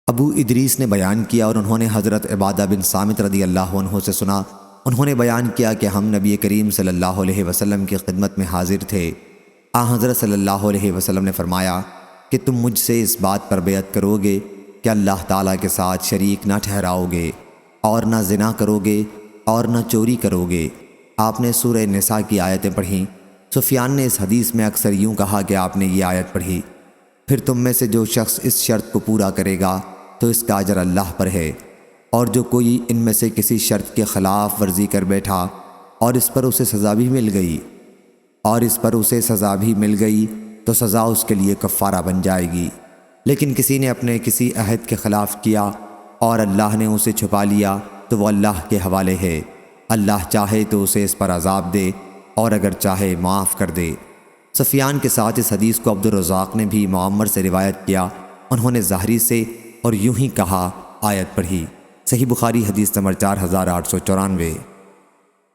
ابو ادریس نے بیان کیا اور انہوں نے حضرت عبادہ بن صامت رضی اللہ عنہ سے سنا، انہوں نے بیان کیا کہ ہم نبی کریم صلی اللہ علیہ وسلم کی خدمت میں حاضر تھے۔ حضرت صلی اللہ علیہ وسلم نے فرمایا کہ تم مجھ سے اس بات پر بیعت کرو گے کہ اللہ تعالیٰ کے ساتھ شریک نہ ٹھہراؤ گے، اور نہ زنا کرو گے، اور نہ چوری کرو گے۔ آپ نے سورہ نساء کی آیتیں پڑھیں۔ سفیان نے اس حدیث میں اکثر یوں کہا کہ آپ نے یہ آیت پڑھی، پھر تم میں سے جو شخص اس شرط کو پورا کرے گا تو اس کا اجر اللہ پر ہے، اور جو کوئی ان میں سے کسی شرط کے خلاف ورزی کر بیٹھا اور اس پر اسے سزا بھی مل گئی تو سزا اس کے لیے کفارہ بن جائے گی۔ لیکن کسی نے اپنے کسی عہد کے خلاف کیا اور اللہ نے اسے چھپا لیا تو وہ اللہ کے حوالے ہے، اللہ چاہے تو اسے اس پر عذاب دے اور اگر چاہے معاف کر دے۔ سفیان کے ساتھ اس حدیث کو عبدالرزاق نے بھی معمر سے روایت کیا، انہوں نے ظاہری سے اور یوں ہی کہا، آیت پڑھی۔ صحیح بخاری حدیث نمبر 4894۔